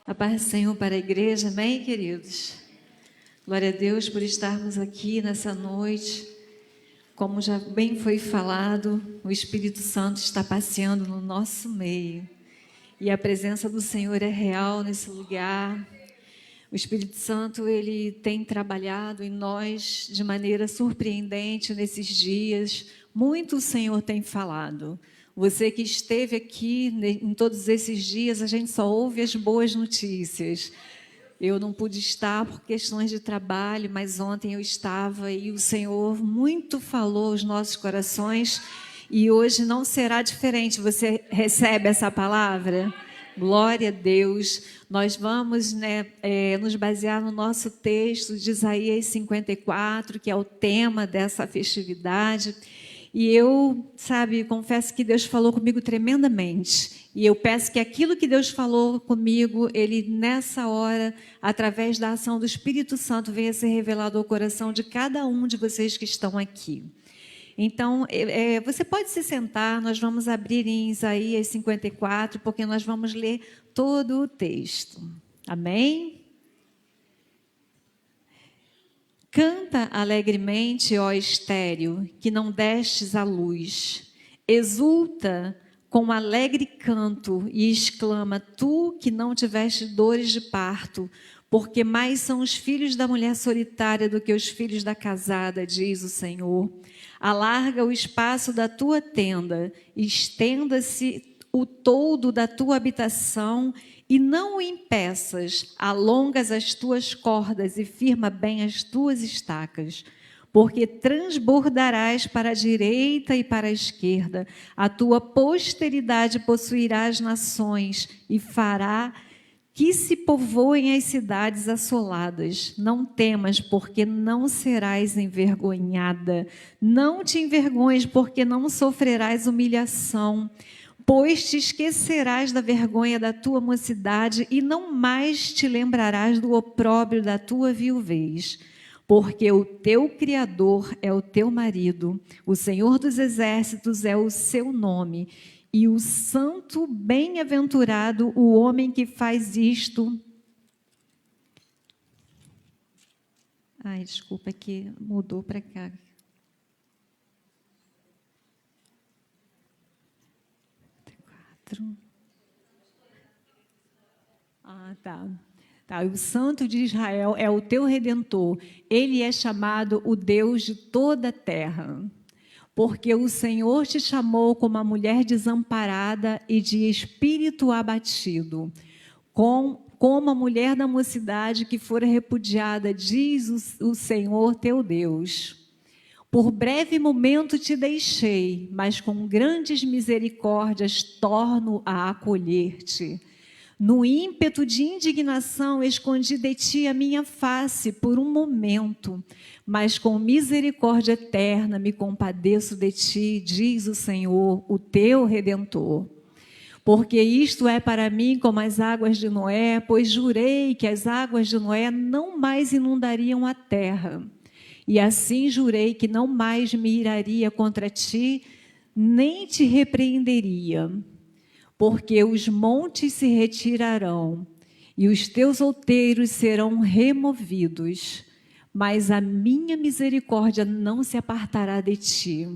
A paz do Senhor para a igreja, amém, queridos? Glória a Deus por estarmos aqui nessa noite. Como já bem foi falado, o Espírito Santo está passeando no nosso meio. E a presença do Senhor é real nesse lugar. O Espírito Santo, ele tem trabalhado em nós de maneira surpreendente nesses dias. Muito o Senhor tem falado. Você que esteve aqui em todos esses dias, a gente só ouve as boas notícias. Eu não pude estar por questões de trabalho, mas ontem eu estava e o Senhor muito falou aos nossos corações e hoje não será diferente. Você recebe essa palavra? Glória a Deus. Nós vamos nos basear no nosso texto de Isaías 54, que é o tema dessa festividade. E eu, confesso que Deus falou comigo tremendamente. E eu peço que aquilo que Deus falou comigo, Ele nessa hora, através da ação do Espírito Santo, venha ser revelado ao coração de cada um de vocês que estão aqui. Então, você pode se sentar, nós vamos abrir em Isaías 54, porque nós vamos ler todo o texto. Amém? Canta alegremente, ó estéril, que não destes a luz. Exulta com alegre canto e exclama, tu que não tiveste dores de parto, porque mais são os filhos da mulher solitária do que os filhos da casada, diz o Senhor. Alarga o espaço da tua tenda, estenda-se o toldo da tua habitação e não o impeças, alongas as tuas cordas e firma bem as tuas estacas, porque transbordarás para a direita e para a esquerda, a tua posteridade possuirá as nações e fará que se povoem as cidades assoladas. Não temas, porque não serás envergonhada. Não te envergonhes, porque não sofrerás humilhação. Pois te esquecerás da vergonha da tua mocidade e não mais te lembrarás do opróbrio da tua viuvez. Porque o teu Criador é o teu marido, o Senhor dos Exércitos é o seu nome, e o santo bem-aventurado o homem que faz isto. Ai, desculpa, que mudou para cá. Tá. O Santo de Israel é o teu Redentor. Ele é chamado o Deus de toda a terra. Porque o Senhor te chamou como a mulher desamparada e de espírito abatido, como a mulher da mocidade que fora repudiada, diz o Senhor teu Deus. Por breve momento te deixei, mas com grandes misericórdias torno a acolher-te. No ímpeto de indignação escondi de ti a minha face por um momento, mas com misericórdia eterna me compadeço de ti, diz o Senhor, o teu Redentor. Porque isto é para mim como as águas de Noé, pois jurei que as águas de Noé não mais inundariam a terra. E assim jurei que não mais me iraria contra ti, nem te repreenderia. Porque os montes se retirarão, e os teus outeiros serão removidos, mas a minha misericórdia não se apartará de ti,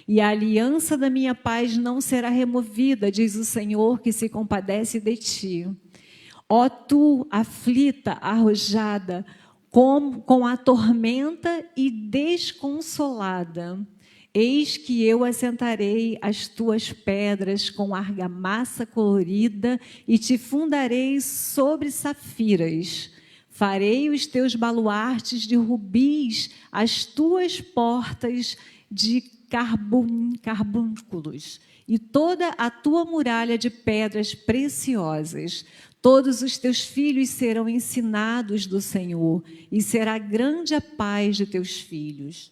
e a aliança da minha paz não será removida, diz o Senhor que se compadece de ti. Ó tu, aflita, arrojada, com a tormenta e desconsolada, eis que eu assentarei as tuas pedras com argamassa colorida e te fundarei sobre safiras. Farei os teus baluartes de rubis, as tuas portas de carbúnculos e toda a tua muralha de pedras preciosas. Todos os teus filhos serão ensinados do Senhor, e será grande a paz de teus filhos.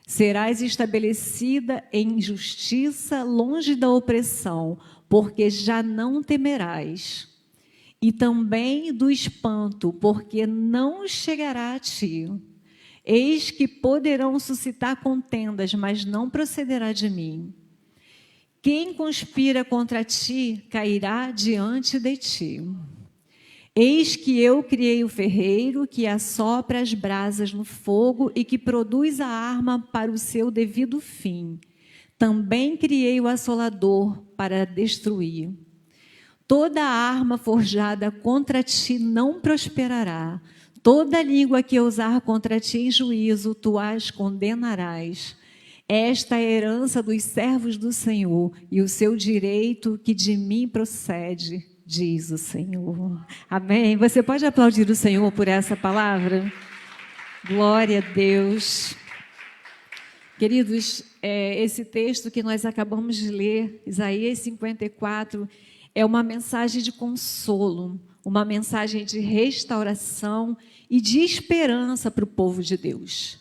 Serás estabelecida em justiça, longe da opressão, porque já não temerás. E também do espanto, porque não chegará a ti. Eis que poderão suscitar contendas, mas não procederá de mim. Quem conspira contra ti cairá diante de ti. Eis que eu criei o ferreiro, que assopra as brasas no fogo e que produz a arma para o seu devido fim. Também criei o assolador para destruir. Toda arma forjada contra ti não prosperará. Toda língua que ousar contra ti em juízo, tu as condenarás. Esta é a herança dos servos do Senhor e o seu direito que de mim procede, diz o Senhor. Amém? Você pode aplaudir o Senhor por essa palavra? Glória a Deus. Queridos, esse texto que nós acabamos de ler, Isaías 54, é uma mensagem de consolo, uma mensagem de restauração e de esperança para o povo de Deus.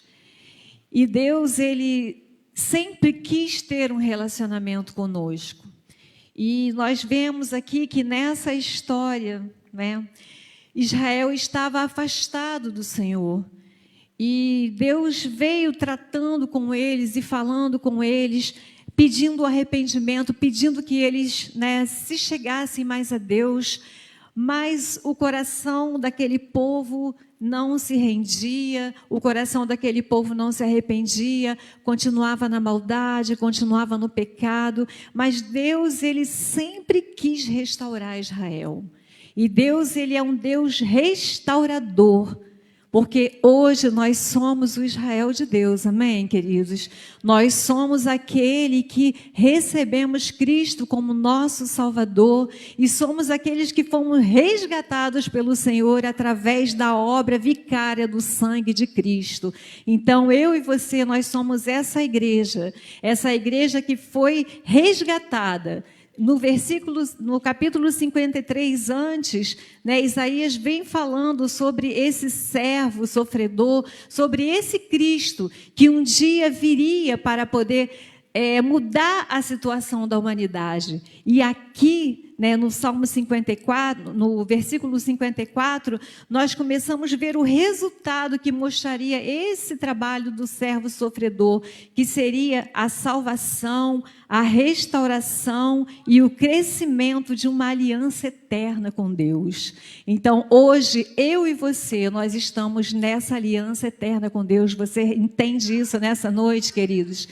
E Deus, Ele sempre quis ter um relacionamento conosco. E nós vemos aqui que nessa história, né, Israel estava afastado do Senhor. E Deus veio tratando com eles e falando com eles, pedindo arrependimento, pedindo que eles, né, se chegassem mais a Deus, mas o coração daquele povo não se rendia, o coração daquele povo não se arrependia, continuava na maldade, continuava no pecado, mas Deus, Ele sempre quis restaurar Israel. E Deus, Ele é um Deus restaurador, porque hoje nós somos o Israel de Deus, amém, queridos? Nós somos aquele que recebemos Cristo como nosso Salvador e somos aqueles que fomos resgatados pelo Senhor através da obra vicária do sangue de Cristo. Então, eu e você, nós somos essa igreja que foi resgatada. No capítulo 53 antes, né, Isaías vem falando sobre esse servo sofredor, sobre esse Cristo que um dia viria para poder mudar a situação da humanidade. E aqui, né, no Salmo 54, no versículo 54, nós começamos a ver o resultado que mostraria esse trabalho do servo sofredor, que seria a salvação, a restauração e o crescimento de uma aliança eterna com Deus. Então, hoje, eu e você, nós estamos nessa aliança eterna com Deus. Você entende isso nessa noite, queridos?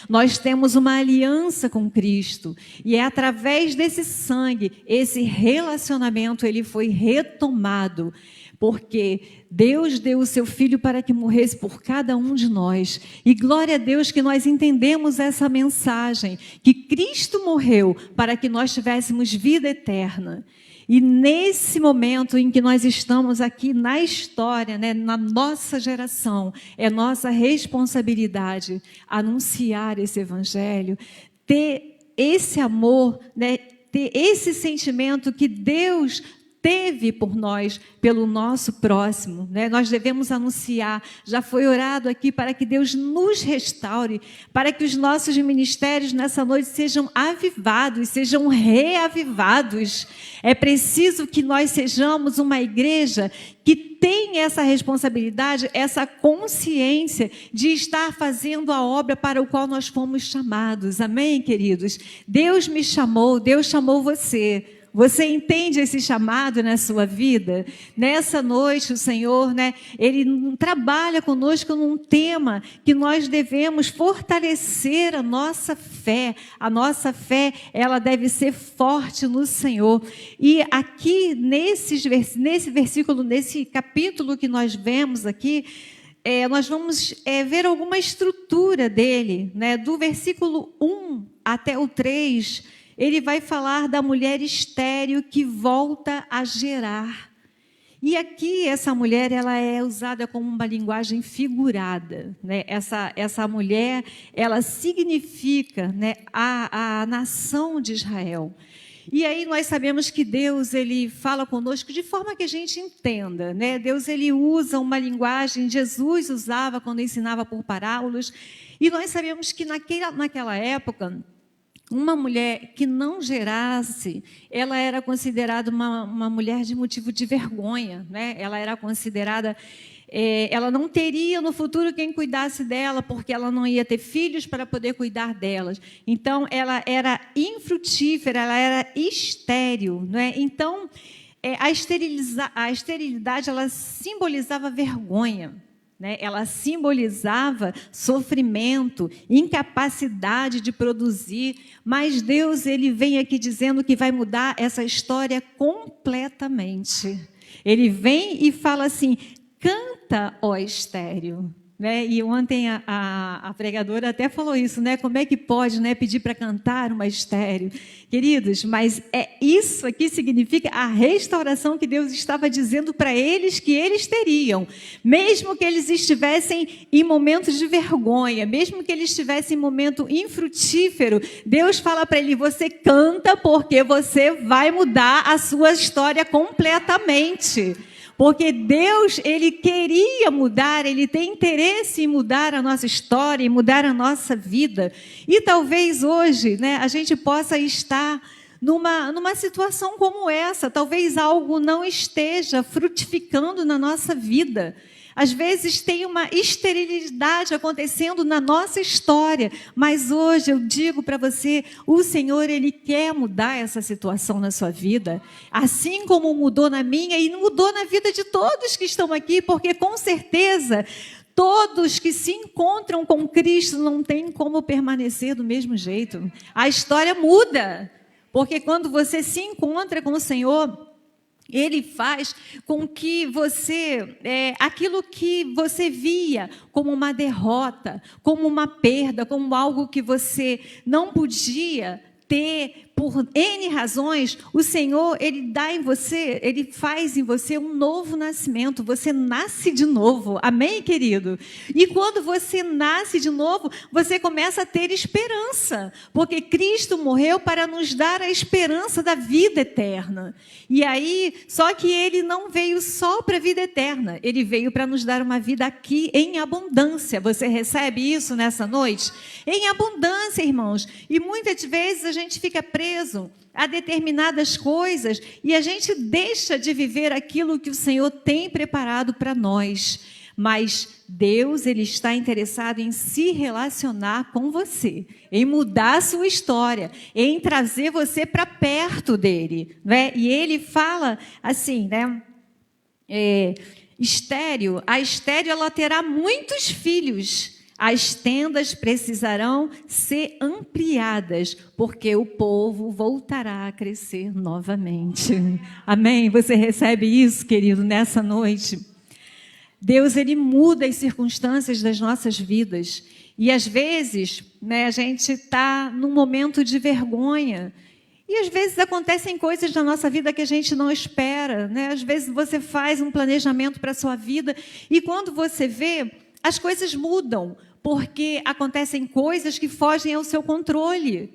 Nós temos uma aliança com Cristo e é através desse sangue, esse relacionamento, ele foi retomado, porque Deus deu o seu Filho para que morresse por cada um de nós. E glória a Deus que nós entendemos essa mensagem, que Cristo morreu para que nós tivéssemos vida eterna. E nesse momento em que nós estamos aqui na história, né, na nossa geração, é nossa responsabilidade anunciar esse evangelho, ter esse amor, né, ter esse sentimento que Deus teve por nós, pelo nosso próximo, né? Nós devemos anunciar, já foi orado aqui para que Deus nos restaure, para que os nossos ministérios nessa noite sejam avivados, sejam reavivados. É preciso que nós sejamos uma igreja que tem essa responsabilidade, essa consciência de estar fazendo a obra para o qual nós fomos chamados. Amém, queridos? Deus me chamou, Deus chamou você. Você entende esse chamado na sua vida? Nessa noite o Senhor, né, Ele trabalha conosco num tema que nós devemos fortalecer a nossa fé. A nossa fé, ela deve ser forte no Senhor. E aqui nesse versículo, nesse capítulo que nós vemos aqui, nós vamos ver alguma estrutura dele, né? Do versículo 1 até o 3, ele vai falar da mulher estéril que volta a gerar. E aqui essa mulher, ela é usada como uma linguagem figurada, né? Essa mulher, ela significa, né, a nação de Israel. E aí nós sabemos que Deus, Ele fala conosco de forma que a gente entenda, né? Deus, Ele usa uma linguagem, Jesus usava quando ensinava por parábolas. E nós sabemos que naquela época, uma mulher que não gerasse, ela era considerada uma mulher de motivo de vergonha, né? Ela era considerada, ela não teria no futuro quem cuidasse dela, porque ela não ia ter filhos para poder cuidar delas. Então, ela era infrutífera, ela era estéril, né? Então, a esterilidade, ela simbolizava vergonha, né? Ela simbolizava sofrimento, incapacidade de produzir, mas Deus, ele vem aqui dizendo que vai mudar essa história completamente. Ele vem e fala assim: canta, ó estéril. Né? E ontem a pregadora até falou isso, né? Como é que pode, né, pedir para cantar uma estéril? Queridos, mas isso aqui significa a restauração que Deus estava dizendo para eles que eles teriam. Mesmo que eles estivessem em momentos de vergonha, mesmo que eles estivessem em momento infrutífero, Deus fala para ele: você canta porque você vai mudar a sua história completamente. Porque Deus, ele queria mudar, ele tem interesse em mudar a nossa história, em mudar a nossa vida. E talvez hoje, né, a gente possa estar numa situação como essa. Talvez algo não esteja frutificando na nossa vida. Às vezes tem uma esterilidade acontecendo na nossa história, mas hoje eu digo para você, o Senhor, ele quer mudar essa situação na sua vida, assim como mudou na minha e mudou na vida de todos que estão aqui, porque com certeza todos que se encontram com Cristo não têm como permanecer do mesmo jeito. A história muda, porque quando você se encontra com o Senhor, ele faz com que você, aquilo que você via como uma derrota, como uma perda, como algo que você não podia ter por N razões, o Senhor, ele dá em você, ele faz em você um novo nascimento. Você nasce de novo. Amém, querido? E quando você nasce de novo, você começa a ter esperança, porque Cristo morreu para nos dar a esperança da vida eterna. E aí, só que ele não veio só para a vida eterna, ele veio para nos dar uma vida aqui em abundância. Você recebe isso nessa noite? Em abundância, irmãos. E muitas vezes a gente fica preso a determinadas coisas e a gente deixa de viver aquilo que o Senhor tem preparado para nós. Mas Deus, ele está interessado em se relacionar com você, em mudar a sua história, em trazer você para perto dele, né? E ele fala assim, né? Estéril, a estéril, ela terá muitos filhos. As tendas precisarão ser ampliadas, porque o povo voltará a crescer novamente. Amém? Você recebe isso, querido, nessa noite? Deus, ele muda as circunstâncias das nossas vidas. E às vezes, né, a gente está num momento de vergonha. E às vezes acontecem coisas na nossa vida que a gente não espera, né? Às vezes você faz um planejamento para a sua vida e quando você vê, as coisas mudam. Porque acontecem coisas que fogem ao seu controle.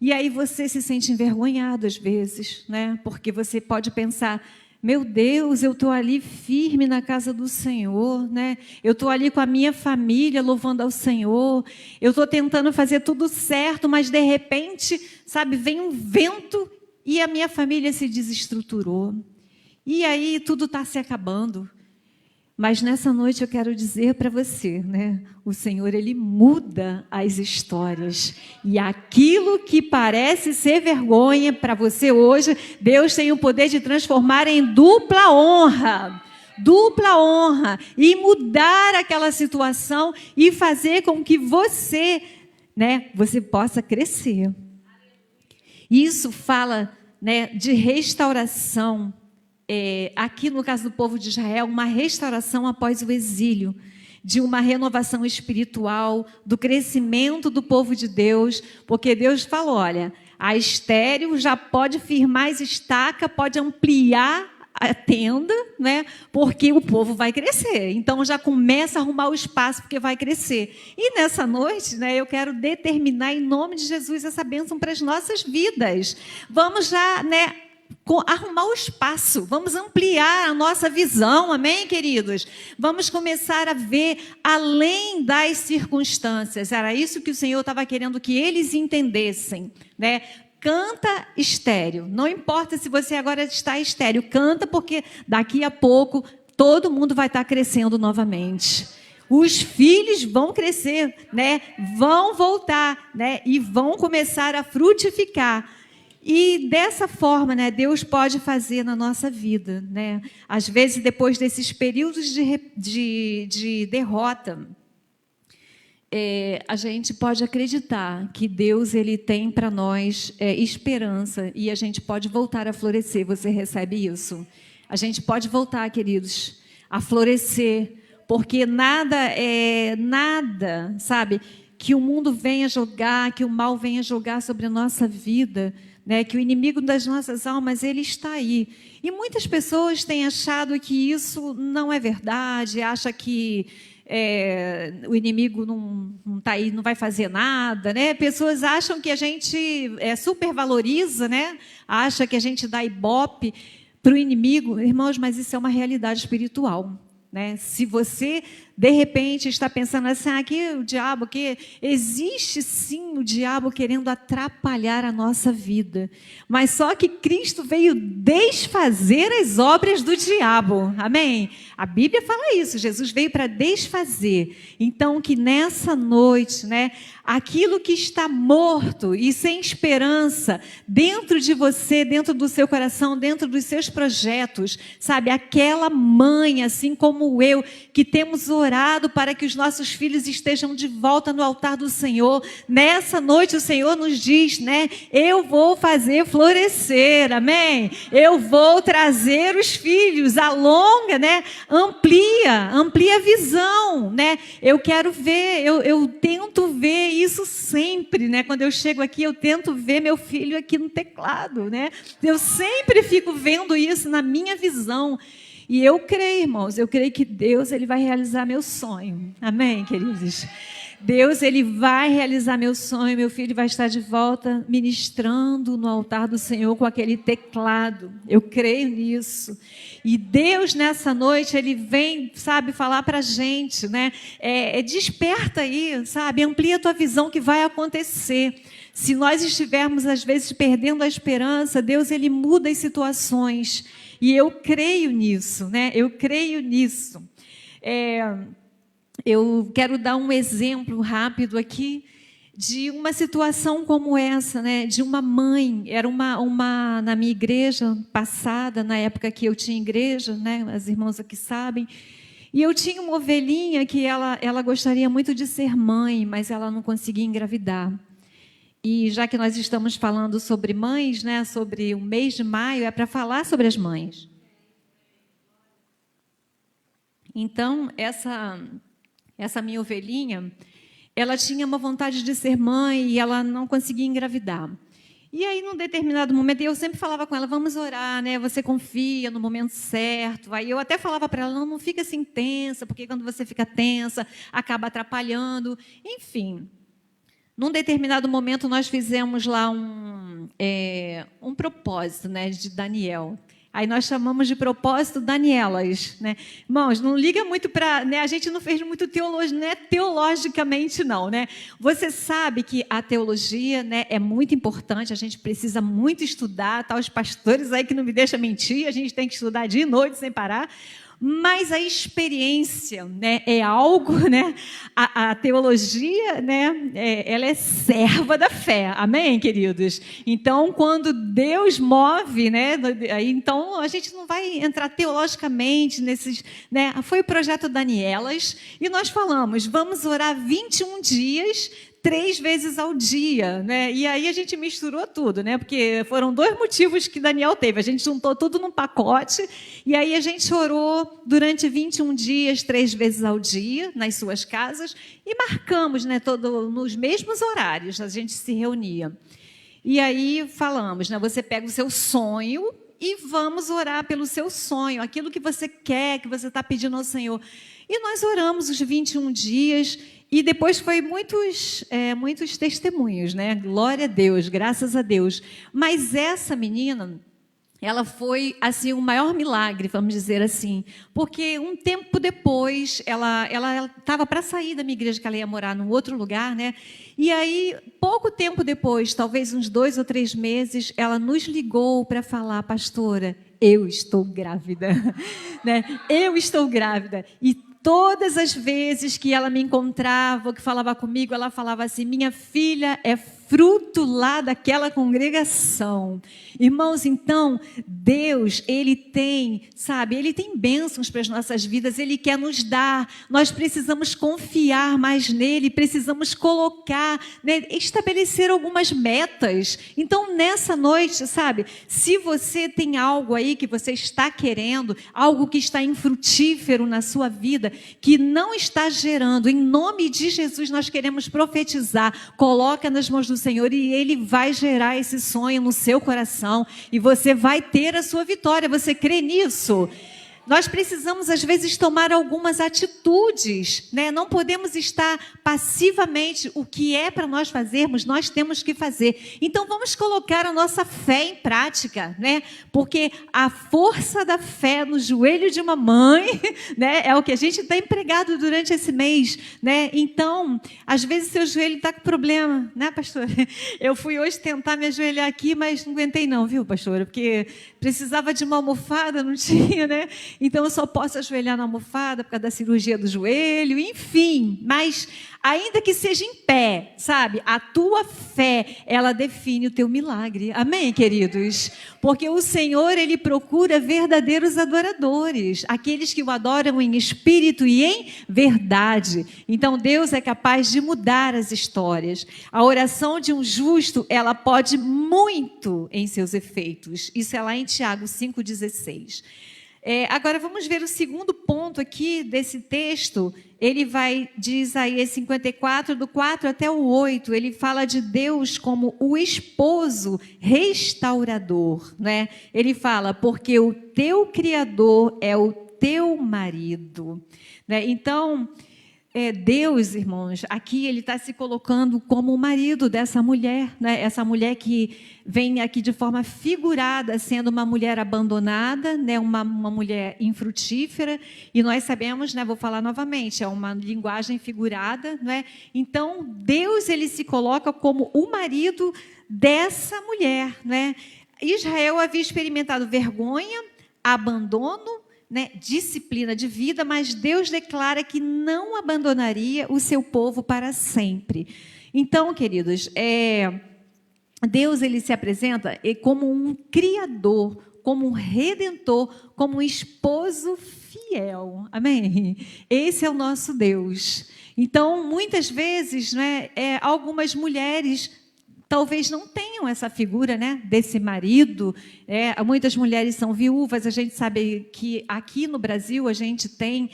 E aí você se sente envergonhado às vezes, né? Porque você pode pensar: meu Deus, eu estou ali firme na casa do Senhor, né? Eu estou ali com a minha família louvando ao Senhor. Eu estou tentando fazer tudo certo, mas de repente, sabe, vem um vento e a minha família se desestruturou. E aí tudo está se acabando. Mas nessa noite eu quero dizer para você, né? O Senhor, ele muda as histórias. E aquilo que parece ser vergonha para você hoje, Deus tem o poder de transformar em dupla honra. Dupla honra. E mudar aquela situação e fazer com que você, né, você possa crescer. Isso fala, né, de restauração. Aqui no caso do povo de Israel, uma restauração após o exílio, de uma renovação espiritual, do crescimento do povo de Deus, porque Deus falou: olha, a estéril já pode firmar as estacas, pode ampliar a tenda, né? Porque o povo vai crescer. Então já começa a arrumar o espaço, porque vai crescer. E nessa noite, né, eu quero determinar em nome de Jesus essa bênção para as nossas vidas. Vamos já, né, arrumar o espaço, vamos ampliar a nossa visão, amém, queridos? Vamos começar a ver além das circunstâncias. Era isso que o Senhor estava querendo que eles entendessem, né? Canta estéril, não importa se você agora está estéril, canta, porque daqui a pouco todo mundo vai estar crescendo novamente. Os filhos vão crescer, né? Vão voltar, né? E vão começar a frutificar. E dessa forma, né, Deus pode fazer na nossa vida, né? Às vezes, depois desses períodos de derrota, a gente pode acreditar que Deus ele tem para nós esperança e a gente pode voltar a florescer. Você recebe isso? A gente pode voltar, queridos, a florescer, porque nada, sabe, que o mundo venha jogar, que o mal venha jogar sobre a nossa vida, né, que o inimigo das nossas almas, ele está aí. E muitas pessoas têm achado que isso não é verdade, acha que o inimigo não está aí, não vai fazer nada, né? Pessoas acham que a gente supervaloriza, né? Acha que a gente dá ibope para o inimigo. Irmãos, mas isso é uma realidade espiritual, né? Se você, de repente, está pensando assim, que o diabo, que existe sim o diabo querendo atrapalhar a nossa vida, mas só que Cristo veio desfazer as obras do diabo, amém? A Bíblia fala isso, Jesus veio para desfazer. Então, que nessa noite, né, aquilo que está morto e sem esperança dentro de você, dentro do seu coração, dentro dos seus projetos, sabe, aquela mãe, assim como eu, que temos orado para que os nossos filhos estejam de volta no altar do Senhor, nessa noite o Senhor nos diz, né, eu vou fazer florescer, amém? Eu vou trazer os filhos, alonga, né, amplia a visão, né? Eu quero ver, eu tento ver isso sempre, né? Quando eu chego aqui, eu tento ver meu filho aqui no teclado, né? Eu sempre fico vendo isso na minha visão. E eu creio, irmãos, eu creio que Deus ele vai realizar meu sonho. Amém, queridos? Deus ele vai realizar meu sonho, meu filho vai estar de volta ministrando no altar do Senhor com aquele teclado. Eu creio nisso. E Deus nessa noite ele vem, sabe, falar para a gente, né? Desperta aí, sabe? Amplia a tua visão que vai acontecer. Se nós estivermos às vezes perdendo a esperança, Deus ele muda as situações. E eu creio nisso, né? Eu creio nisso. Eu quero dar um exemplo rápido aqui de uma situação como essa, né? De uma mãe, era uma na minha igreja passada, na época que eu tinha igreja, né? As irmãs aqui sabem. E eu tinha uma ovelhinha que ela gostaria muito de ser mãe, mas ela não conseguia engravidar. E já que nós estamos falando sobre mães, né? Sobre o mês de maio, é para falar sobre as mães. Então, essa minha ovelhinha, ela tinha uma vontade de ser mãe e ela não conseguia engravidar. E aí, num determinado momento, eu sempre falava com ela, vamos orar, né? Você confia no momento certo. Aí eu até falava para ela, não fica assim tensa, porque quando você fica tensa, acaba atrapalhando. Enfim, num determinado momento, nós fizemos lá um propósito, né, de Daniel. Aí nós chamamos de propósito Danielas, né? Irmãos, não liga muito para, né? A gente não fez muito teologia, não é teologicamente não, né? Você sabe que a teologia, né, é muito importante, a gente precisa muito estudar, tá? Os pastores aí que não me deixam mentir, a gente tem que estudar dia e noite sem parar. Mas a experiência, né, é algo, né? A teologia, né, ela é serva da fé, amém, queridos? Então, quando Deus move, né, então a gente não vai entrar teologicamente nesses, né? Foi o projeto Danielas e nós falamos, vamos orar 21 dias, 3 vezes ao dia, né? E aí a gente misturou tudo, né? Porque foram 2 motivos que Daniel teve. A gente juntou tudo num pacote e aí a gente orou durante 21 dias, 3 vezes ao dia, nas suas casas e marcamos, né? Nos mesmos horários a gente se reunia. E aí falamos, né? Você pega o seu sonho e vamos orar pelo seu sonho, aquilo que você quer, que você está pedindo ao Senhor. E nós oramos os 21 dias. E depois foi muitos testemunhos, né? Glória a Deus, graças a Deus. Mas essa menina, ela foi assim o maior milagre, vamos dizer assim, porque um tempo depois ela estava para sair da minha igreja, que ela ia morar num outro lugar, né? E aí, pouco tempo depois, talvez uns 2 ou 3 meses, ela nos ligou para falar, pastora, eu estou grávida, né? Eu estou grávida. E todas as vezes que ela me encontrava, que falava comigo, ela falava assim, minha filha é fruto lá daquela congregação. Irmãos, então, Deus, Ele tem, Ele tem bênçãos para as nossas vidas, Ele quer nos dar. Nós precisamos confiar mais nele, precisamos colocar, estabelecer algumas metas. Então, nessa noite, se você tem algo aí que você está querendo, algo que está infrutífero na sua vida, que não está gerando, em nome de Jesus, nós queremos profetizar, coloca nas mãos do Senhor e Ele vai gerar esse sonho no seu coração e você vai ter a sua vitória. Você crê nisso? Nós precisamos, às vezes, tomar algumas atitudes, Não podemos estar passivamente. O que é para nós fazermos, nós temos que fazer. Então, vamos colocar a nossa fé em prática, Porque a força da fé no joelho de uma mãe, É o que a gente tem empregado durante esse mês, Então, às vezes, seu joelho está com problema, pastora? Eu fui hoje tentar me ajoelhar aqui, mas não aguentei não, viu, pastora? Porque precisava de uma almofada, não tinha, Então, eu só posso ajoelhar na almofada por causa da cirurgia do joelho, enfim. Mas, ainda que seja em pé, a tua fé, ela define o teu milagre. Amém, queridos? Porque o Senhor, Ele procura verdadeiros adoradores, aqueles que o adoram em espírito e em verdade. Então, Deus é capaz de mudar as histórias. A oração de um justo, ela pode muito em seus efeitos. Isso é lá em Tiago 5,16. Agora vamos ver o segundo ponto aqui desse texto. Ele vai de Isaías 54, do 4 até o 8. Ele fala de Deus como o esposo restaurador, Ele fala, porque o teu Criador é o teu marido, Então, Deus, irmãos, aqui Ele está se colocando como o marido dessa mulher, Essa mulher que vem aqui de forma figurada, sendo uma mulher abandonada, uma mulher infrutífera, e nós sabemos, vou falar novamente, é uma linguagem figurada, Então, Deus, Ele se coloca como o marido dessa mulher, Israel havia experimentado vergonha, abandono, disciplina de vida, mas Deus declara que não abandonaria o seu povo para sempre. Então, queridos, Deus, Ele se apresenta como um criador, como um redentor, como um esposo fiel. Amém? Esse é o nosso Deus. Então, muitas vezes, algumas mulheres talvez não tenham essa figura, desse marido. Muitas mulheres são viúvas. A gente sabe que aqui no Brasil a gente tem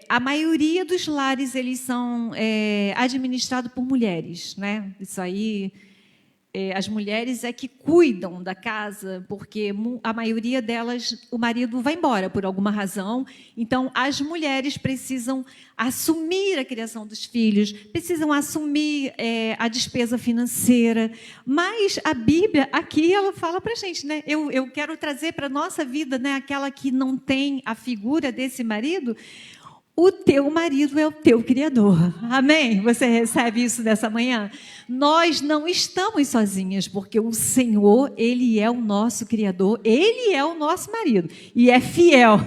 a maioria dos lares, eles são administrados por mulheres, Isso aí, as mulheres é que cuidam da casa, porque a maioria delas, o marido vai embora por alguma razão. Então, as mulheres precisam assumir a criação dos filhos, precisam assumir a despesa financeira. Mas a Bíblia, aqui, ela fala para a gente, Eu quero trazer para a nossa vida, aquela que não tem a figura desse marido. O teu marido é o teu Criador. Amém? Você recebe isso dessa manhã? Nós não estamos sozinhas, porque o Senhor, Ele é o nosso Criador, Ele é o nosso marido, e é fiel.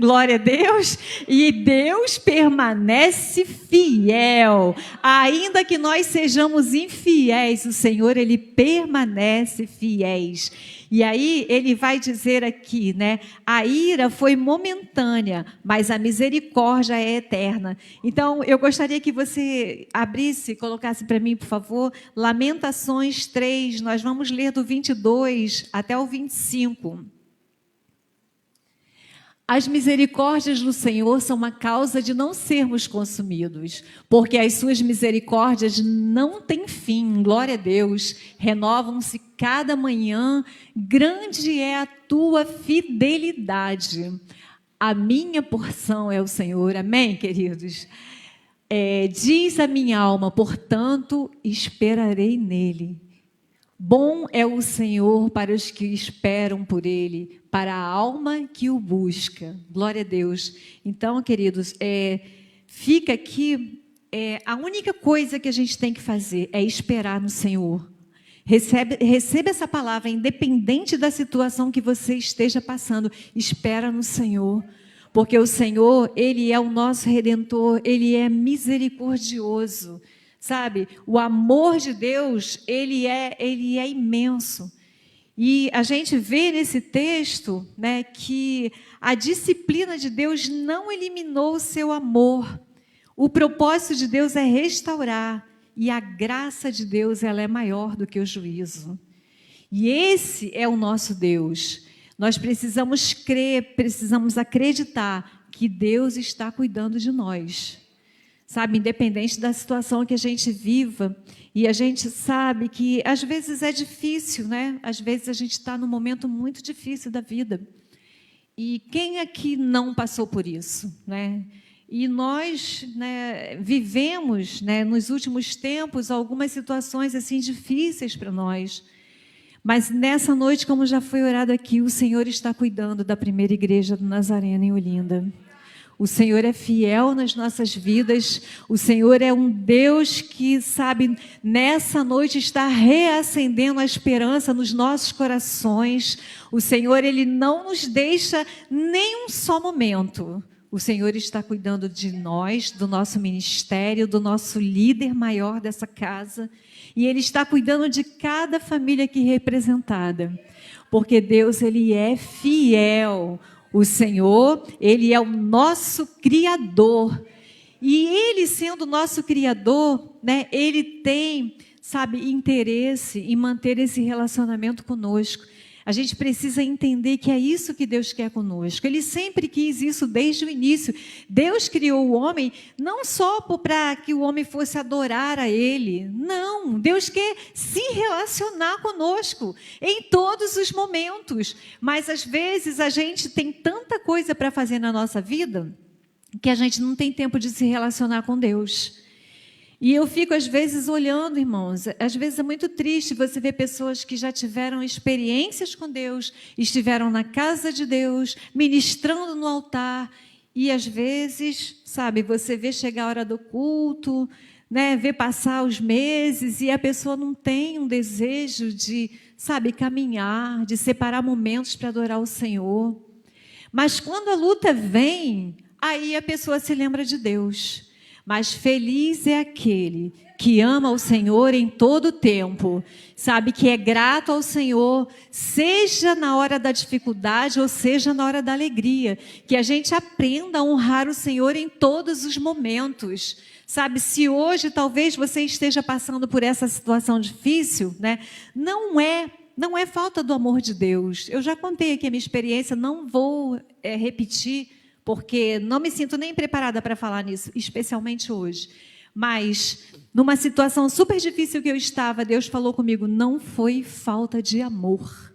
Glória a Deus. E Deus permanece fiel. Ainda que nós sejamos infiéis, o Senhor, Ele permanece fiéis. E aí ele vai dizer aqui, a ira foi momentânea, mas a misericórdia é eterna. Então, eu gostaria que você abrisse, colocasse para mim, por favor, Lamentações 3, nós vamos ler do 22 até o 25. As misericórdias do Senhor são uma causa de não sermos consumidos, porque as suas misericórdias não têm fim, glória a Deus, renovam-se cada manhã, grande é a tua fidelidade. A minha porção é o Senhor, amém, queridos? Diz a minha alma, portanto, esperarei nele. Bom é o Senhor para os que esperam por Ele, para a alma que o busca. Glória a Deus. Então, queridos, fica aqui, a única coisa que a gente tem que fazer é esperar no Senhor. Receba essa palavra, independente da situação que você esteja passando. Espera no Senhor, porque o Senhor, Ele é o nosso Redentor, Ele é misericordioso. sabe? O amor de Deus, ele é imenso. E a gente vê nesse texto, né, que a disciplina de Deus não eliminou o seu amor. O propósito de Deus é restaurar, e a graça de Deus, ela é maior do que o juízo. E esse é o nosso Deus. Nós precisamos crer, precisamos acreditar que Deus está cuidando de nós. Sabe, independente da situação que a gente viva, e a gente sabe que às vezes é difícil, né? Às vezes a gente está num momento muito difícil da vida. E quem aqui não passou por isso, né? E nós, né, vivemos, né, nos últimos tempos algumas situações assim difíceis para nós. Mas nessa noite, como já foi orado aqui, o Senhor está cuidando da primeira igreja do Nazareno em Olinda. O Senhor é fiel nas nossas vidas. O Senhor é um Deus que, sabe, nessa noite está reacendendo a esperança nos nossos corações. O Senhor, Ele não nos deixa nem um só momento. O Senhor está cuidando de nós, do nosso ministério, do nosso líder maior dessa casa. E Ele está cuidando de cada família aqui representada. Porque Deus, Ele é fiel. O Senhor, Ele é o nosso Criador. E Ele, sendo o nosso Criador, né, Ele tem, sabe, interesse em manter esse relacionamento conosco. A gente precisa entender que é isso que Deus quer conosco. Ele sempre quis isso desde o início. Deus criou o homem não só para que o homem fosse adorar a Ele. Não, Deus quer se relacionar conosco em todos os momentos. Mas às vezes a gente tem tanta coisa para fazer na nossa vida que a gente não tem tempo de se relacionar com Deus. E eu fico, às vezes, olhando, irmãos, às vezes é muito triste você ver pessoas que já tiveram experiências com Deus, estiveram na casa de Deus, ministrando no altar, e às vezes, sabe, você vê chegar a hora do culto, né, vê passar os meses, e a pessoa não tem um desejo de, sabe, caminhar, de separar momentos para adorar o Senhor. Mas quando a luta vem, aí a pessoa se lembra de Deus. Mas feliz é aquele que ama o Senhor em todo o tempo, sabe, que é grato ao Senhor, seja na hora da dificuldade ou seja na hora da alegria, que a gente aprenda a honrar o Senhor em todos os momentos. Sabe, se hoje talvez você esteja passando por essa situação difícil, né, não é falta do amor de Deus. Eu já contei aqui a minha experiência, não vou repetir, porque não me sinto nem preparada para falar nisso, especialmente hoje. Mas, numa situação super difícil que eu estava, Deus falou comigo, não foi falta de amor.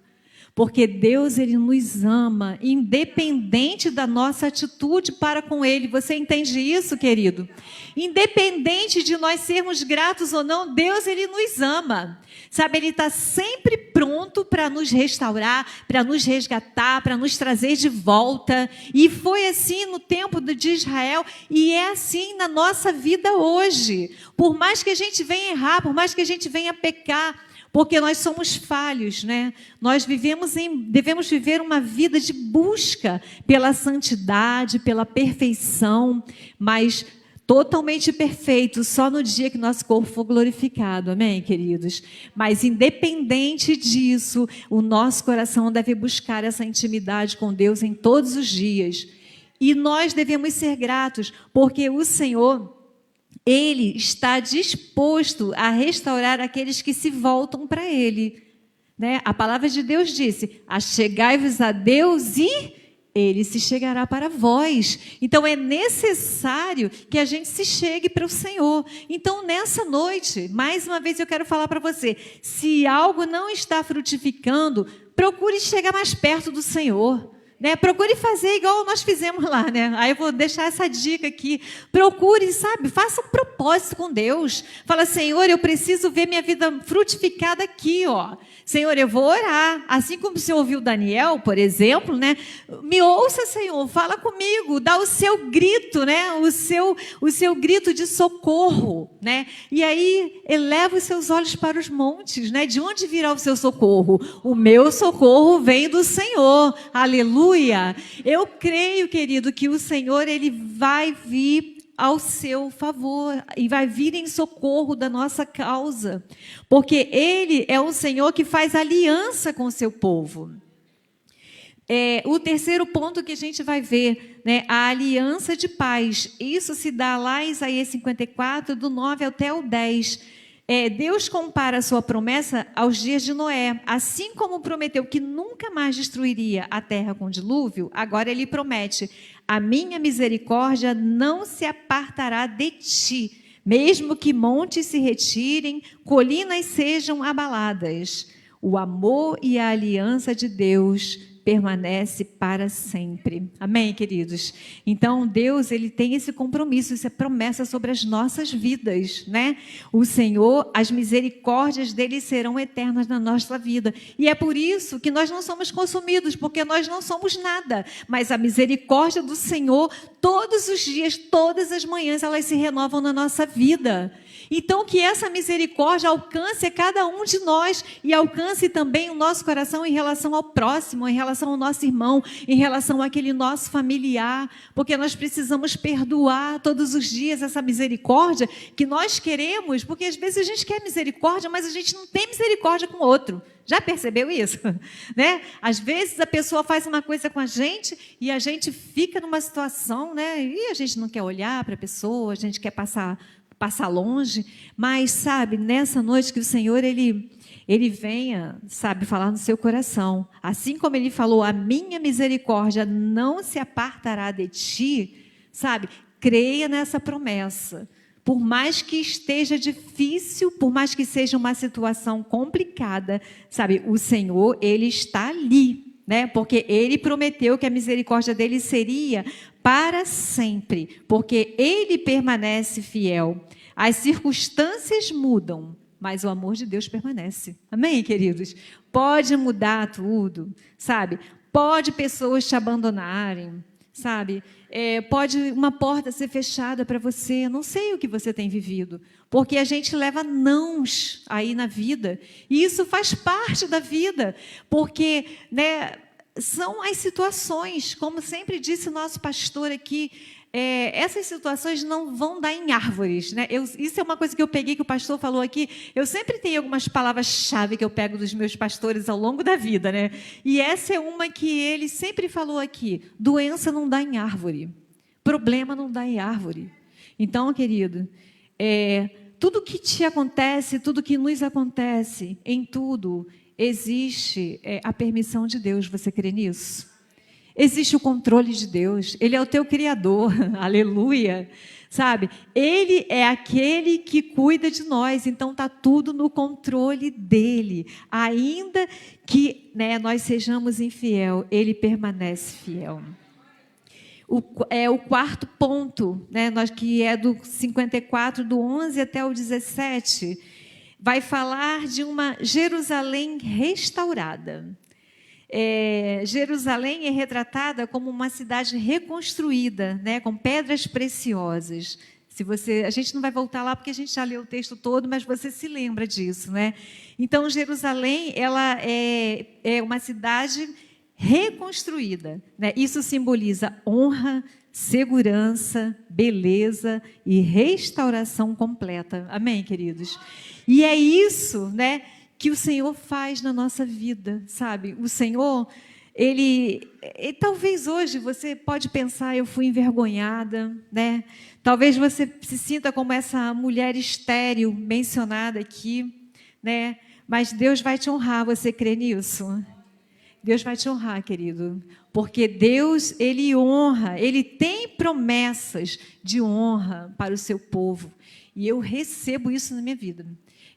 Porque Deus, Ele nos ama, independente da nossa atitude para com Ele. Você entende isso, querido? Independente de nós sermos gratos ou não, Deus, Ele nos ama. Sabe, Ele está sempre pronto para nos restaurar, para nos resgatar, para nos trazer de volta. E foi assim no tempo de Israel e é assim na nossa vida hoje. Por mais que a gente venha errar, por mais que a gente venha pecar, porque nós somos falhos, né? Nós devemos viver uma vida de busca pela santidade, pela perfeição, mas totalmente perfeito, só no dia que nosso corpo for glorificado, amém, queridos? Mas independente disso, o nosso coração deve buscar essa intimidade com Deus em todos os dias. E nós devemos ser gratos, porque o Senhor, Ele está disposto a restaurar aqueles que se voltam para Ele. Né? A palavra de Deus disse, achegai-vos a Deus e Ele se chegará para vós. Então é necessário que a gente se chegue para o Senhor. Então nessa noite, mais uma vez eu quero falar para você, se algo não está frutificando, procure chegar mais perto do Senhor. Né? Procure fazer igual nós fizemos lá, né? Aí eu vou deixar essa dica aqui. Procure, sabe? Faça um propósito com Deus. Fala, Senhor, eu preciso ver minha vida frutificada aqui, ó. Senhor, eu vou orar. Assim como o Senhor ouviu Daniel, por exemplo, né? Me ouça, Senhor, fala comigo, dá o seu grito, né? O seu grito de socorro, né? E aí, eleva os seus olhos para os montes, né? De onde virá o seu socorro? O meu socorro vem do Senhor. Aleluia. Eu creio, querido, que o Senhor, Ele vai vir ao seu favor e vai vir em socorro da nossa causa, porque Ele é um Senhor que faz aliança com o seu povo. O terceiro ponto que a gente vai ver, né, a aliança de paz. Isso se dá lá em Isaías 54, do 9 até o 10. Deus compara a sua promessa aos dias de Noé. Assim como prometeu que nunca mais destruiria a terra com dilúvio, agora ele promete: a minha misericórdia não se apartará de ti, mesmo que montes se retirem, colinas sejam abaladas. O amor e a aliança de Deus permanece para sempre. Amém, queridos? Então, Deus, ele tem esse compromisso, essa promessa sobre as nossas vidas, né? O Senhor, as misericórdias dele serão eternas na nossa vida. E é por isso que nós não somos consumidos, porque nós não somos nada. Mas a misericórdia do Senhor, todos os dias, todas as manhãs, elas se renovam na nossa vida. Então, que essa misericórdia alcance a cada um de nós e alcance também o nosso coração em relação ao próximo, em relação ao nosso irmão, em relação àquele nosso familiar, porque nós precisamos perdoar todos os dias essa misericórdia que nós queremos, porque às vezes a gente quer misericórdia, mas a gente não tem misericórdia com o outro. Já percebeu isso? Né? Às vezes a pessoa faz uma coisa com a gente e a gente fica numa situação, né? E a gente não quer olhar para a pessoa, a gente quer passar longe, mas, sabe, nessa noite que o Senhor, Ele venha, sabe, falar no seu coração. Assim como Ele falou, a minha misericórdia não se apartará de ti, sabe, creia nessa promessa. Por mais que esteja difícil, por mais que seja uma situação complicada, sabe, o Senhor, Ele está ali, né? Porque Ele prometeu que a misericórdia dele seria para sempre, porque Ele permanece fiel. As circunstâncias mudam, mas o amor de Deus permanece. Amém, queridos? Pode mudar tudo, sabe? Pode pessoas te abandonarem, sabe? Pode uma porta ser fechada para você. Não sei o que você tem vivido, porque a gente leva nãos aí na vida, e isso faz parte da vida, porque, né, são as situações, como sempre disse o nosso pastor aqui, essas situações não vão dar em árvores, né? Isso é uma coisa que eu peguei, que o pastor falou aqui. Eu sempre tenho algumas palavras-chave que eu pego dos meus pastores ao longo da vida, né? E essa é uma que ele sempre falou aqui: doença não dá em árvore, problema não dá em árvore. Então, querido, tudo que te acontece, tudo que nos acontece, em tudo existe a permissão de Deus. Você crê nisso? Existe o controle de Deus. Ele é o teu Criador. Aleluia. Sabe? Ele é aquele que cuida de nós. Então, está tudo no controle dele. Ainda que, né, nós sejamos infiel, ele permanece fiel. O quarto ponto, né, que é do 54, do 11 até o 17, vai falar de uma Jerusalém restaurada. Jerusalém é retratada como uma cidade reconstruída, né, com pedras preciosas. A gente não vai voltar lá porque a gente já leu o texto todo, mas você se lembra disso, né? Então, Jerusalém, ela é uma cidade reconstruída, né? Isso simboliza honra, segurança, beleza e restauração completa. Amém, queridos? E é isso, né, que o Senhor faz na nossa vida, sabe? O Senhor, ele talvez hoje você pode pensar: eu fui envergonhada, né? Talvez você se sinta como essa mulher estéril mencionada aqui, né? Mas Deus vai te honrar. Você crê nisso? Deus vai te honrar, querido, porque Deus, Ele honra, Ele tem promessas de honra para o seu povo, e eu recebo isso na minha vida.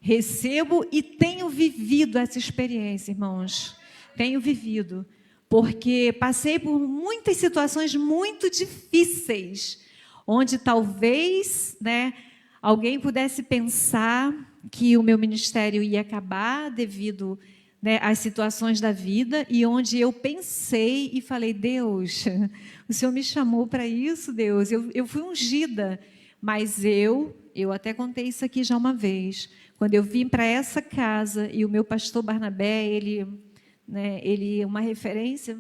Recebo e tenho vivido essa experiência, irmãos. Tenho vivido, porque passei por muitas situações muito difíceis, onde talvez, né, alguém pudesse pensar que o meu ministério ia acabar devido, né, às situações da vida, e onde eu pensei e falei: Deus, o Senhor me chamou para isso, Deus. Eu fui ungida, mas eu até contei isso aqui já uma vez. Quando eu vim para essa casa, e o meu pastor Barnabé, ele é uma referência,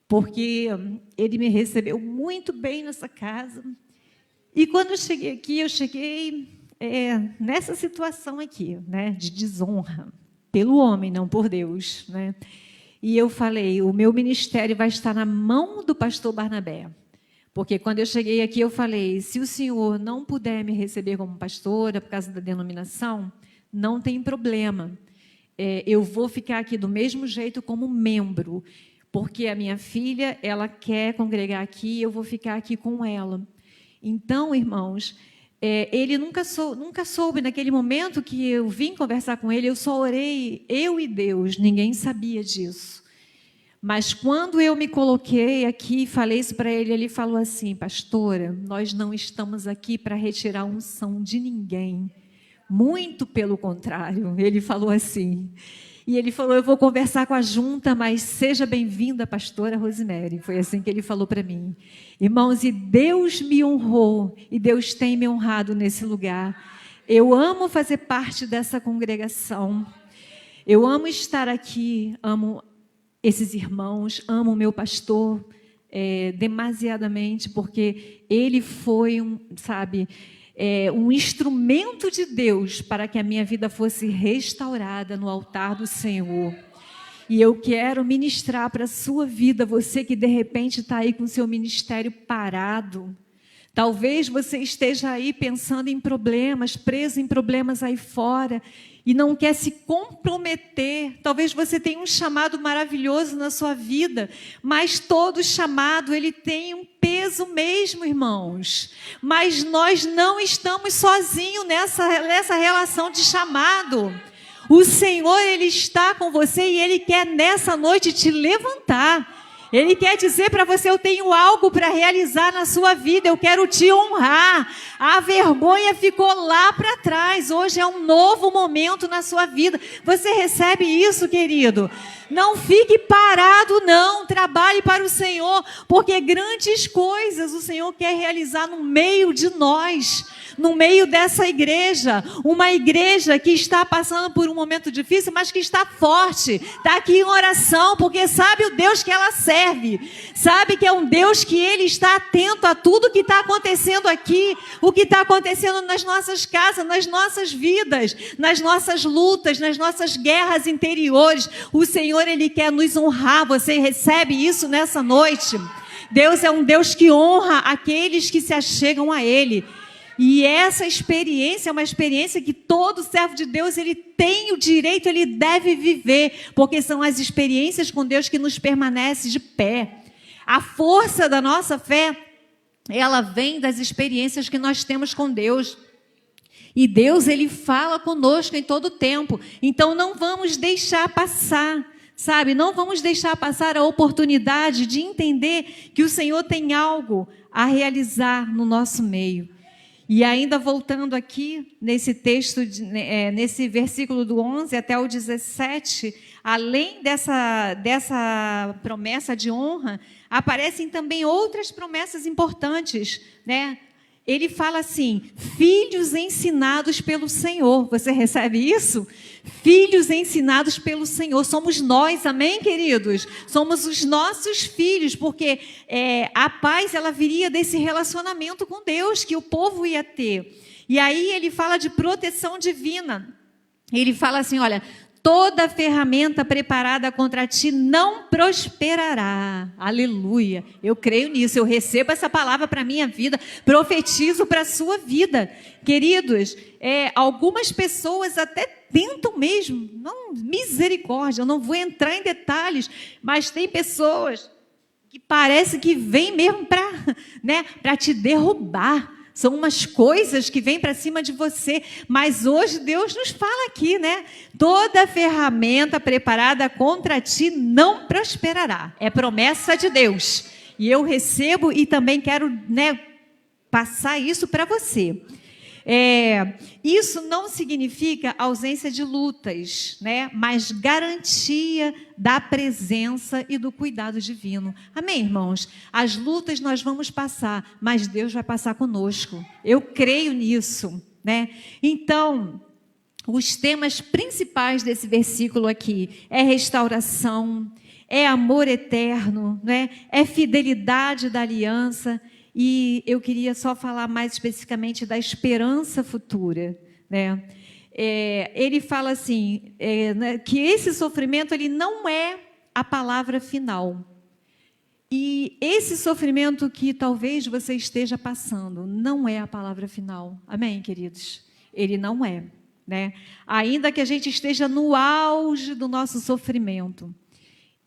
porque ele me recebeu muito bem nessa casa, E quando eu cheguei aqui, eu cheguei nessa situação aqui, né, de desonra, pelo homem, não por Deus, né? E eu falei, o meu ministério vai estar na mão do pastor Barnabé. Porque quando eu cheguei aqui, eu falei, se o senhor não puder me receber como pastora, por causa da denominação, não tem problema. Eu vou ficar aqui do mesmo jeito como membro, porque a minha filha, ela quer congregar aqui, eu vou ficar aqui com ela. Então, irmãos, ele nunca soube, naquele momento que eu vim conversar com ele, eu só orei, eu e Deus, ninguém sabia disso. Mas quando eu me coloquei aqui e falei isso para ele, ele falou assim, pastora, nós não estamos aqui para retirar a unção de ninguém. Muito pelo contrário, ele falou assim. E ele falou, eu vou conversar com a junta, mas seja bem-vinda, pastora Rosemary. Foi assim que ele falou para mim. Irmãos, e Deus me honrou, e Deus tem me honrado nesse lugar. Eu amo fazer parte dessa congregação. Eu amo estar aqui, amo esses irmãos, amo o meu pastor demasiadamente, porque ele foi um instrumento de Deus para que a minha vida fosse restaurada no altar do Senhor. E eu quero ministrar para a sua vida, você que de repente está aí com o seu ministério parado. Talvez você esteja aí pensando em problemas, preso em problemas aí fora, e não quer se comprometer. Talvez você tenha um chamado maravilhoso na sua vida, mas todo chamado, ele tem um peso mesmo, irmãos. Mas nós não estamos sozinhos nessa relação de chamado. O Senhor, Ele está com você e Ele quer nessa noite te levantar. Ele quer dizer para você, eu tenho algo para realizar na sua vida, eu quero te honrar. A vergonha ficou lá para trás, hoje é um novo momento na sua vida. Você recebe isso, querido? Não fique parado, não, trabalhe para o Senhor, porque grandes coisas o Senhor quer realizar no meio de nós. No meio dessa igreja, uma igreja que está passando por um momento difícil, mas que está forte, está aqui em oração, porque sabe o Deus que ela serve, sabe que é um Deus que Ele está atento a tudo que está acontecendo aqui, o que está acontecendo nas nossas casas, nas nossas vidas, nas nossas lutas, nas nossas guerras interiores. O Senhor, Ele quer nos honrar. Você recebe isso nessa noite? Deus é um Deus que honra aqueles que se achegam a Ele. E essa experiência é uma experiência que todo servo de Deus, ele tem o direito, ele deve viver, porque são as experiências com Deus que nos permanecem de pé. A força da nossa fé, ela vem das experiências que nós temos com Deus. E Deus, ele fala conosco em todo o tempo. Então não vamos deixar passar, sabe? Não vamos deixar passar a oportunidade de entender que o Senhor tem algo a realizar no nosso meio. E ainda voltando aqui nesse texto, nesse versículo do 11 até o 17, além dessa promessa de honra, aparecem também outras promessas importantes, né? Ele fala assim, filhos ensinados pelo Senhor. Você recebe isso? Filhos ensinados pelo Senhor. Somos nós, amém, queridos? Somos os nossos filhos, porque a paz, ela viria desse relacionamento com Deus, que o povo ia ter. E aí ele fala de proteção divina. Ele fala assim, olha, toda ferramenta preparada contra ti não prosperará. Aleluia. Eu creio nisso, eu recebo essa palavra para a minha vida, profetizo para a sua vida. Queridos, algumas pessoas até tentam mesmo, não, misericórdia, eu não vou entrar em detalhes, mas tem pessoas que parece que vêm mesmo para te derrubar. São umas coisas que vêm para cima de você. Mas hoje Deus nos fala aqui, né? Toda ferramenta preparada contra ti não prosperará. É promessa de Deus. E eu recebo e também quero, passar isso para você. Isso não significa ausência de lutas, mas garantia da presença e do cuidado divino. Amém, irmãos? As lutas nós vamos passar, mas Deus vai passar conosco. Eu creio nisso, Então, os temas principais desse versículo aqui é restauração, é amor eterno, é fidelidade da aliança E eu queria só falar mais especificamente da esperança futura, né? Ele fala assim, né, que esse sofrimento ele não é a palavra final. E esse sofrimento que talvez você esteja passando não é a palavra final. Amém, queridos? Ele não é, né? Ainda que a gente esteja no auge do nosso sofrimento.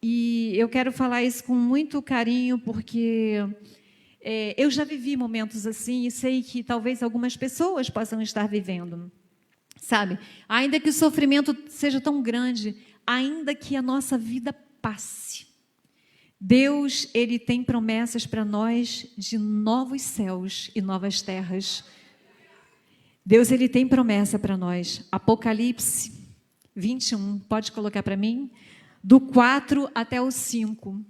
E eu quero falar isso com muito carinho, porque eu já vivi momentos assim e sei que talvez algumas pessoas possam estar vivendo. Sabe? Ainda que o sofrimento seja tão grande, ainda que a nossa vida passe, Deus, Ele tem promessas para nós de novos céus e novas terras. Deus, Ele tem promessa para nós. Apocalipse 21, pode colocar para mim? Do 4 até o 5.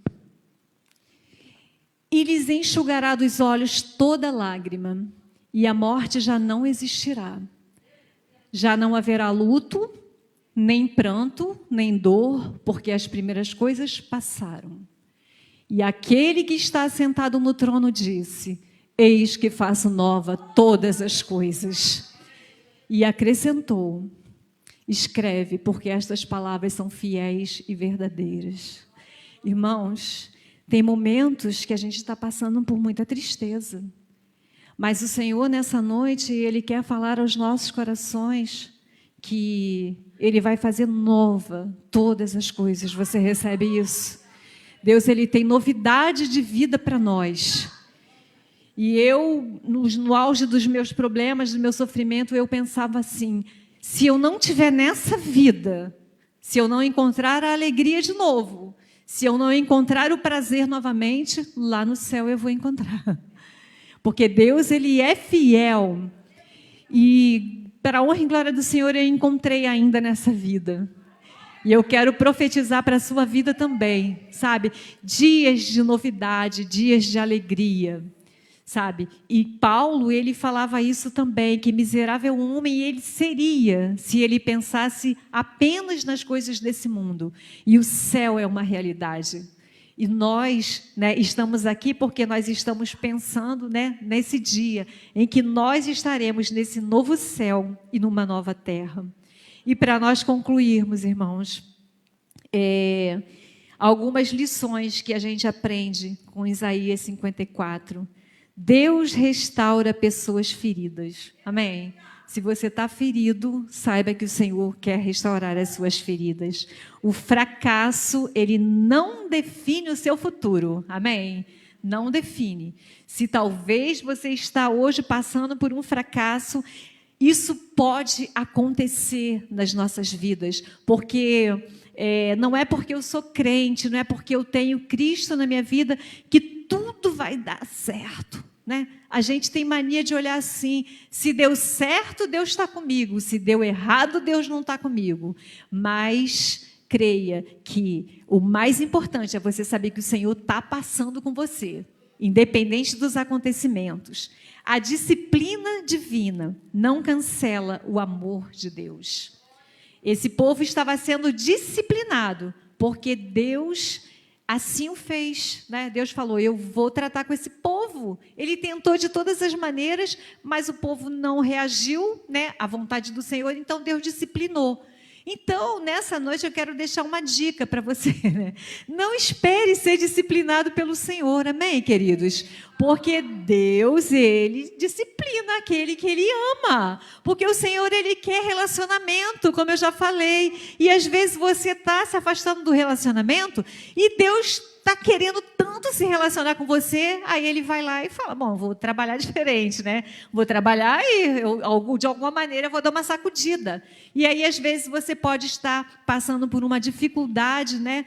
E lhes enxugará dos olhos toda lágrima, e a morte já não existirá. Já não haverá luto, nem pranto, nem dor, porque as primeiras coisas passaram. E aquele que está sentado no trono disse: eis que faço nova todas as coisas. E acrescentou: escreve, porque estas palavras são fiéis e verdadeiras. Irmãos, tem momentos que a gente está passando por muita tristeza. Mas o Senhor, nessa noite, Ele quer falar aos nossos corações que Ele vai fazer nova todas as coisas. Você recebe isso? Deus, Ele tem novidade de vida para nós. E eu, no auge dos meus problemas, do meu sofrimento, eu pensava assim: se eu não estiver nessa vida, se eu não encontrar a alegria de novo, se eu não encontrar o prazer novamente, lá no céu eu vou encontrar. Porque Deus, Ele é fiel. E para a honra e glória do Senhor, eu encontrei ainda nessa vida. E eu quero profetizar para a sua vida também, sabe? Dias de novidade, dias de alegria, sabe? E Paulo, ele falava isso também, que miserável homem ele seria se ele pensasse apenas nas coisas desse mundo. E o céu é uma realidade. E nós, né, estamos aqui porque nós estamos pensando, né, nesse dia em que nós estaremos nesse novo céu e numa nova terra. E para nós concluirmos, irmãos, algumas lições que a gente aprende com Isaías 54. Deus restaura pessoas feridas. Amém? Se você está ferido, saiba que o Senhor quer restaurar as suas feridas. O fracasso, ele não define o seu futuro. Amém? Não define. Se talvez você está hoje passando por um fracasso, isso pode acontecer nas nossas vidas, porque não é porque eu sou crente, não é porque eu tenho Cristo na minha vida que tudo vai dar certo, né? A gente tem mania de olhar assim: se deu certo, Deus está comigo; se deu errado, Deus não está comigo. Mas creia que o mais importante é você saber que o Senhor está passando com você, independente dos acontecimentos. A disciplina divina não cancela o amor de Deus. Esse povo estava sendo disciplinado, porque Deus assim o fez, né? Deus falou: eu vou tratar com esse povo. Ele tentou de todas as maneiras, mas o povo não reagiu, né, à vontade do Senhor, então Deus disciplinou. Então, nessa noite eu quero deixar uma dica para você, né? Não espere ser disciplinado pelo Senhor, amém, queridos? Porque Deus, Ele disciplina aquele que Ele ama. Porque o Senhor, Ele quer relacionamento, como eu já falei. E às vezes você está se afastando do relacionamento e Deus está querendo tanto se relacionar com você, aí Ele vai lá e fala: bom, vou trabalhar diferente, né? Vou trabalhar e de alguma maneira eu vou dar uma sacudida. E aí às vezes você pode estar passando por uma dificuldade, né?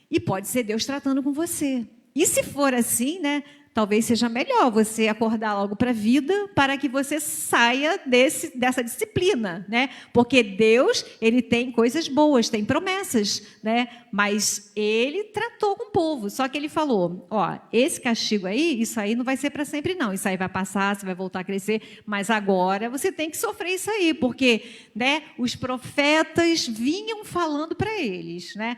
E pode ser Deus tratando com você. E se for assim, né? Talvez seja melhor você acordar logo para a vida, para que você saia dessa disciplina, né? Porque Deus, Ele tem coisas boas, tem promessas, né? Mas Ele tratou com o povo. Só que Ele falou: ó, esse castigo aí, isso aí não vai ser para sempre não. Isso aí vai passar, você vai voltar a crescer, mas agora você tem que sofrer isso aí, porque, né, os profetas vinham falando para eles, né?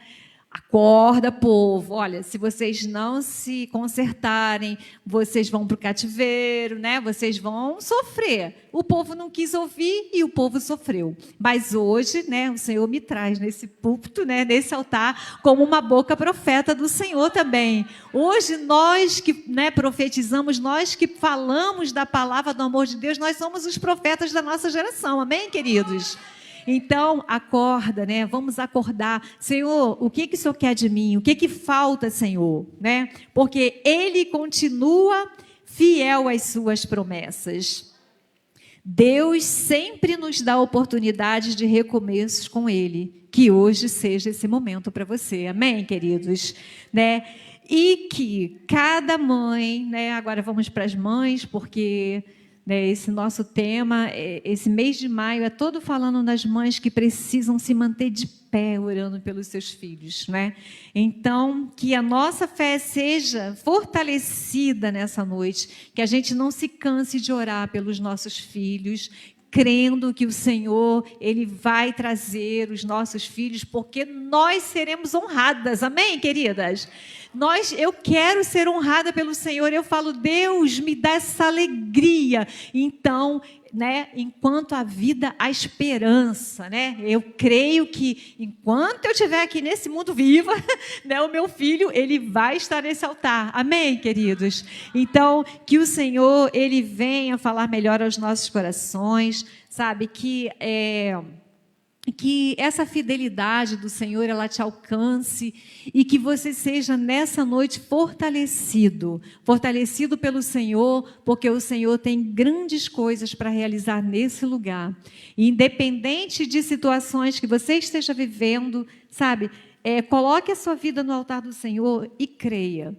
Acorda, povo. Olha, se vocês não se consertarem, vocês vão para o cativeiro, né? Vocês vão sofrer. O povo não quis ouvir e o povo sofreu. Mas hoje, né, o Senhor me traz nesse púlpito, né, nesse altar, como uma boca profeta do Senhor também. Hoje, nós que, né, profetizamos, nós que falamos da palavra do amor de Deus, nós somos os profetas da nossa geração. Amém, queridos? Então, acorda, né? Vamos acordar. Senhor, o que o Senhor quer de mim? O que falta, Senhor? Né? Porque Ele continua fiel às suas promessas. Deus sempre nos dá oportunidades de recomeços com Ele. Que hoje seja esse momento para você. Amém, queridos? Né? E que cada mãe, né? Agora vamos para as mães, porque... esse nosso tema, esse mês de maio, é todo falando das mães que precisam se manter de pé orando pelos seus filhos, né? Então, que a nossa fé seja fortalecida nessa noite, que a gente não se canse de orar pelos nossos filhos, crendo que o Senhor, Ele vai trazer os nossos filhos, porque nós seremos honradas, amém, queridas? Eu quero ser honrada pelo Senhor, eu falo, Deus, me dá essa alegria. Então, né, enquanto a vida, a esperança, né? Eu creio que enquanto eu estiver aqui nesse mundo viva, né, o meu filho, ele vai estar nesse altar. Amém, queridos? Então, que o Senhor, Ele venha falar melhor aos nossos corações, sabe? Que essa fidelidade do Senhor, ela te alcance e que você seja nessa noite fortalecido pelo Senhor, porque o Senhor tem grandes coisas para realizar nesse lugar. E independente de situações que você esteja vivendo, sabe, coloque a sua vida no altar do Senhor e creia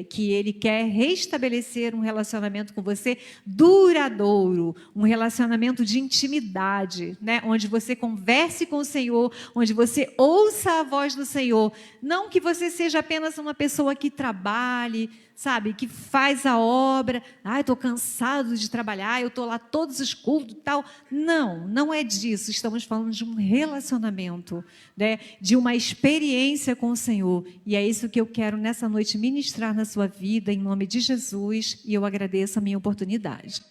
que Ele quer restabelecer um relacionamento com você duradouro, um relacionamento de intimidade, né? Onde você converse com o Senhor, onde você ouça a voz do Senhor. Não que você seja apenas uma pessoa que trabalhe, sabe, que faz a obra. Estou cansado de trabalhar, eu estou lá todos os cultos e tal. Não é disso. Estamos falando de um relacionamento, né? De uma experiência com o Senhor. E é isso que eu quero nessa noite ministrar na sua vida, em nome de Jesus. E eu agradeço a minha oportunidade.